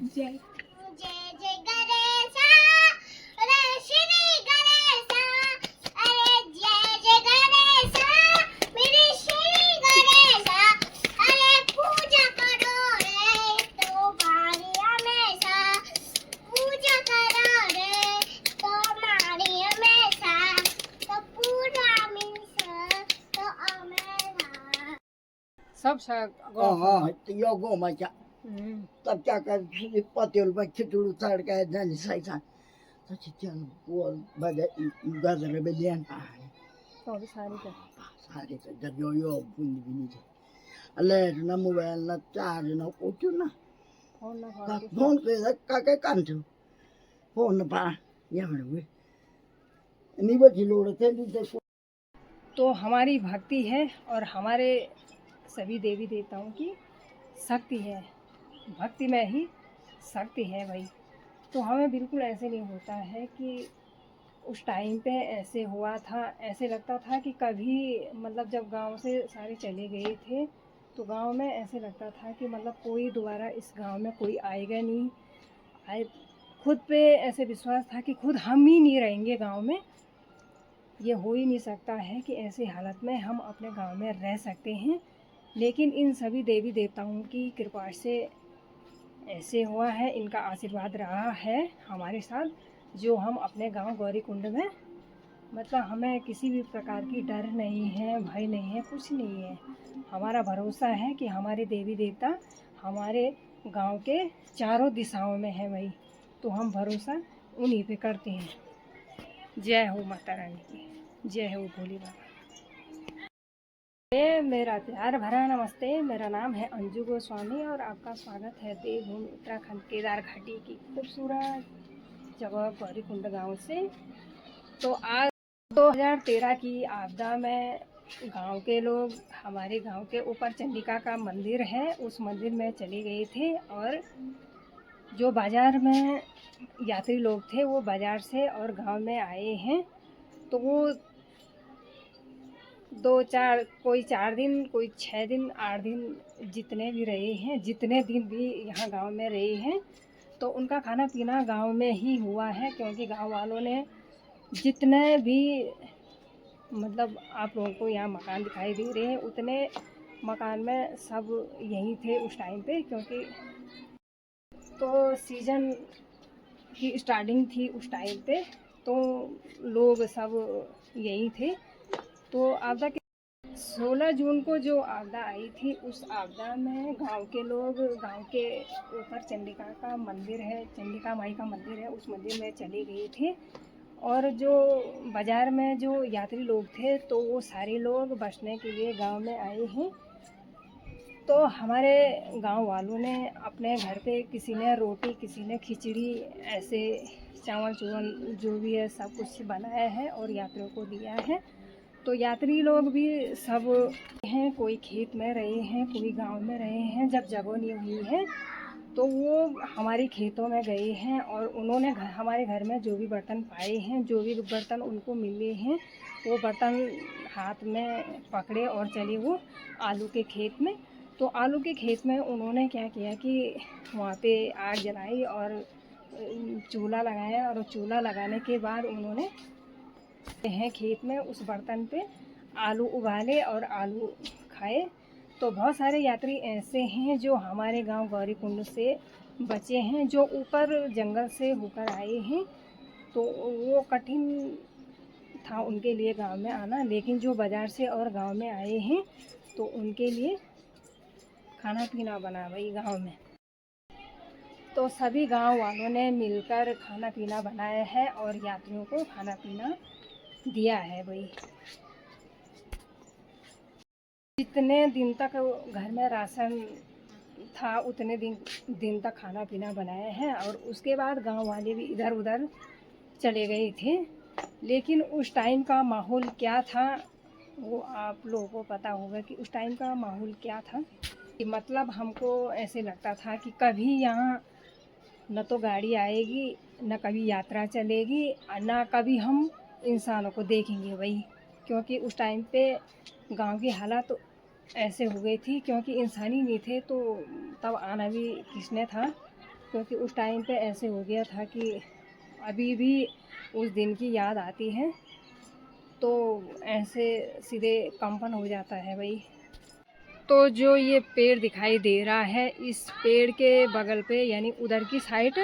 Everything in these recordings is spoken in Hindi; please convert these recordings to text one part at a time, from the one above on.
जय जय जय गणेशा रे श्री गणेशा अरे जय जय गणेशा मेरे श्री गणेशा अरे पूजा करो रे तुम्हारी हमेशा पूजा करो रे तुम्हारी हमेशा तो पूरा मिलसा तो हमेशा सब यो गोमाच्या तब क्या कर पतेल में खिचड़ी चढ़ के जन सही था तो चिकन वो बजे गाजर में लियान पाए तो सारी का सारे तो जब यो बुंदी भी नहीं थे अल्लाह ना मोबाइल ना चार्ज ना कुछ ना फोन ना फोन पे का कांचो फोन पा ये बड़े नहीं बची लोड़ थे तो हमारी भक्ति है और हमारे सभी देवी देवताओं की शक्ति है, भक्ति में ही शक्ति है भाई। तो हमें बिल्कुल ऐसे नहीं होता है कि उस टाइम पे ऐसे हुआ था, ऐसे लगता था कि कभी मतलब जब गांव से सारे चले गए थे तो गांव में ऐसे लगता था कि मतलब कोई दोबारा इस गांव में कोई आएगा नहीं आए। खुद पे ऐसे विश्वास था कि खुद हम ही नहीं रहेंगे गांव में, ये हो ही नहीं सकता है कि ऐसी हालत में हम अपने गांव में रह सकते हैं। लेकिन इन सभी देवी देवताओं की कृपा से ऐसे हुआ है, इनका आशीर्वाद रहा है हमारे साथ, जो हम अपने गांव गौरीकुंड में मतलब हमें किसी भी प्रकार की डर नहीं है, भय नहीं है, कुछ नहीं है। हमारा भरोसा है कि हमारे देवी देवता हमारे गांव के चारों दिशाओं में है भाई, तो हम भरोसा उन्हीं पे करते हैं। जय हो माता रानी की, जय हो भोली बाबा। मेरा प्यार भरा नमस्ते। मेरा नाम है अंजू गोस्वामी और आपका स्वागत है देवभूमि उत्तराखंड केदार घाटी की खूबसूरत जगह गौरीकुंड गांव से। तो आज 2013 की आपदा में गांव के लोग हमारे गांव के ऊपर चंडिका का मंदिर है, उस मंदिर में चले गए थे और जो बाज़ार में यात्री लोग थे वो बाज़ार से और गांव में आए हैं। तो वो 2-4 कोई 4 दिन, कोई 6 दिन, 8 दिन जितने भी रहे हैं, जितने दिन भी यहाँ गांव में रहे हैं, तो उनका खाना पीना गांव में ही हुआ है। क्योंकि गांव वालों ने जितने भी मतलब आप लोगों को यहाँ मकान दिखाई दे रहे हैं, उतने मकान में सब यहीं थे उस टाइम पे। क्योंकि तो सीज़न की स्टार्टिंग थी उस टाइम पे, तो लोग सब यहीं थे। तो आपदा के 16 जून को जो आपदा आई थी, उस आपदा में गांव के लोग गांव के ऊपर चंडिका का मंदिर है, चंडिका माई का मंदिर है, उस मंदिर में चले गए थे। और जो बाज़ार में जो यात्री लोग थे तो वो सारे लोग बसने के लिए गांव में आए हैं। तो हमारे गांव वालों ने अपने घर पे किसी ने रोटी, किसी ने खिचड़ी, ऐसे चावल चूवल जो भी है सब कुछ बनाया है और यात्रियों को दिया है। तो यात्री लोग भी सब हैं, कोई खेत में रहे हैं, कोई गांव में रहे हैं। जब जगह नहीं हुई है तो वो हमारे खेतों में गए हैं और उन्होंने हमारे घर में जो भी बर्तन पाए हैं, जो भी बर्तन उनको मिले हैं, वो बर्तन हाथ में पकड़े और चले वो आलू के खेत में। तो आलू के खेत में उन्होंने क्या किया कि वहाँ पे आग जलाई और चूल्हा लगाया, और चूल्हा लगाने के बाद उन्होंने हैं खेत में उस बर्तन पे आलू उबाले और आलू खाए। तो बहुत सारे यात्री ऐसे हैं जो हमारे गांव गौरीकुंड से बचे हैं, जो ऊपर जंगल से होकर आए हैं। तो वो कठिन था उनके लिए गांव में आना, लेकिन जो बाज़ार से और गांव में आए हैं तो उनके लिए खाना पीना बना भाई गांव में। तो सभी गांव वालों ने मिलकर खाना पीना बनाया है और यात्रियों को खाना पीना दिया है भाई। जितने दिन तक घर में राशन था उतने दिन तक खाना पीना बनाया है। और उसके बाद गांव वाले भी इधर उधर चले गए थे। लेकिन उस टाइम का माहौल क्या था वो आप लोगों को पता होगा कि उस टाइम का माहौल क्या था। कि मतलब हमको ऐसे लगता था कि कभी यहाँ न तो गाड़ी आएगी, न कभी यात्रा चलेगी, न कभी हम इंसानों को देखेंगे भाई। क्योंकि उस टाइम पे गांव की हालत ऐसे हो गई थी, क्योंकि इंसान ही नहीं थे तो तब आना भी किसने था। क्योंकि उस टाइम पे ऐसे हो गया था कि अभी भी उस दिन की याद आती है तो ऐसे सीधे कंपन हो जाता है भाई। तो जो ये पेड़ दिखाई दे रहा है, इस पेड़ के बगल पे यानी उधर की साइड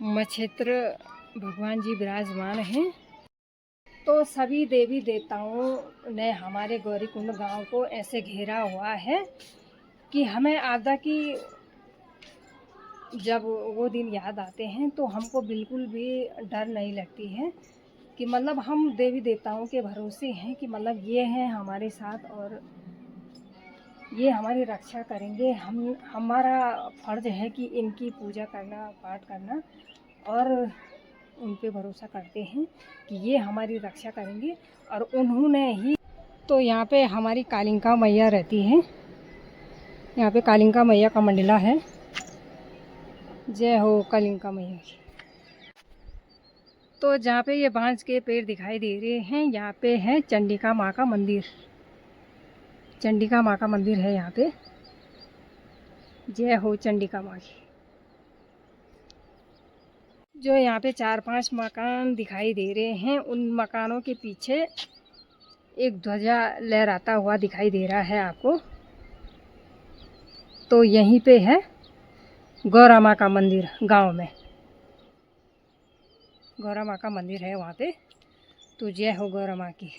मच्छेत्र भगवान जी विराजमान हैं। तो सभी देवी देवताओं ने हमारे गौरीकुंड गांव को ऐसे घेरा हुआ है कि हमें आपदा की जब वो दिन याद आते हैं तो हमको बिल्कुल भी डर नहीं लगती है कि मतलब हम देवी देवताओं के भरोसे हैं कि मतलब ये हैं हमारे साथ और ये हमारी रक्षा करेंगे। हमारा फ़र्ज है कि इनकी पूजा करना, पाठ करना, और उन पे भरोसा करते हैं कि ये हमारी रक्षा करेंगे। और उन्होंने ही तो यहाँ पे हमारी कालिंका मैया रहती है। यहाँ पे कालिंका मैया का मंडला है। जय हो कालिंका मैया की। तो जहाँ पे ये बांस के पेड़ दिखाई दे रहे हैं, यहाँ पे है चंडिका माँ का मंदिर। चंडिका माँ का मंदिर है यहाँ पे। जय हो चंडिका माँ की। जो यहाँ पे 4-5 मकान दिखाई दे रहे हैं, उन मकानों के पीछे एक ध्वजा लहराता हुआ दिखाई दे रहा है आपको। तो यहीं पे है गौरा माँ का मंदिर। गांव में गौरा माँ का मंदिर है वहाँ पे। तो जय हो गौरा माँ की।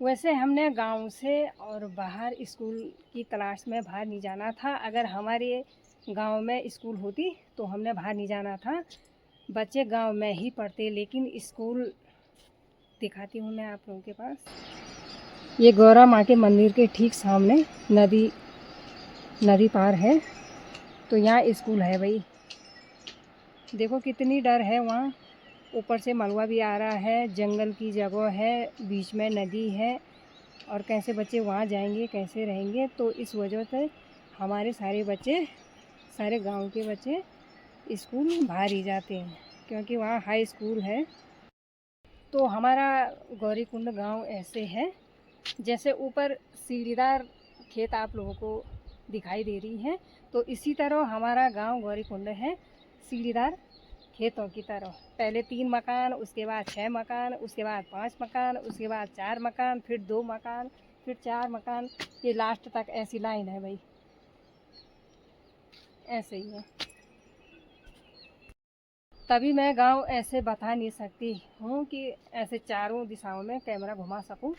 वैसे हमने गांव से और बाहर स्कूल की तलाश में बाहर नहीं जाना था। अगर हमारे गांव में स्कूल होती तो हमने बाहर नहीं जाना था, बच्चे गांव में ही पढ़ते। लेकिन स्कूल दिखाती हूँ मैं आप लोगों के पास। ये गौरा माँ के मंदिर के ठीक सामने नदी पार है, तो यहाँ स्कूल है भाई। देखो कितनी डर है वहाँ। ऊपर से मलबा भी आ रहा है, जंगल की जगह है, बीच में नदी है, और कैसे बच्चे वहाँ जाएंगे, कैसे रहेंगे। तो इस वजह से हमारे सारे बच्चे, सारे गांव के बच्चे स्कूल बाहर ही जाते हैं, क्योंकि वहाँ हाई स्कूल है। तो हमारा गौरीकुंड गांव ऐसे है, जैसे ऊपर सीढ़ीदार खेत आप लोगों को दिखाई दे रही है, तो इसी तरह हमारा गांव गौरीकुंड है, सीढ़ीदार खेतों की तरह। पहले 3 मकान, उसके बाद 6 मकान, उसके बाद 5 मकान, उसके बाद 4 मकान, फिर 2 मकान, फिर 4 मकान, ये लास्ट तक ऐसी लाइन है भाई। ऐसे ही है। तभी मैं गांव ऐसे बता नहीं सकती हूँ कि ऐसे चारों दिशाओं में कैमरा घुमा सकूँ,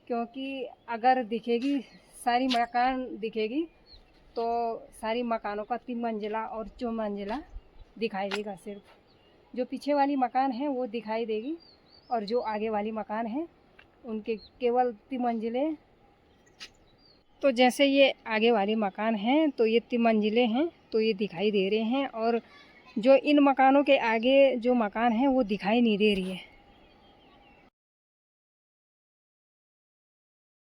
क्योंकि अगर दिखेगी सारी मकान दिखेगी तो सारी मकानों का 3 मंजिला और 4 मंजिला दिखाई देगा। सिर्फ जो पीछे वाली मकान है वो दिखाई देगी, और जो आगे वाली मकान है उनके केवल 3 मंजिले। तो जैसे ये आगे वाले मकान हैं तो ये 3 मंजिले हैं, तो ये दिखाई दे रहे हैं, और जो इन मकानों के आगे जो मकान है वो दिखाई नहीं दे रही है।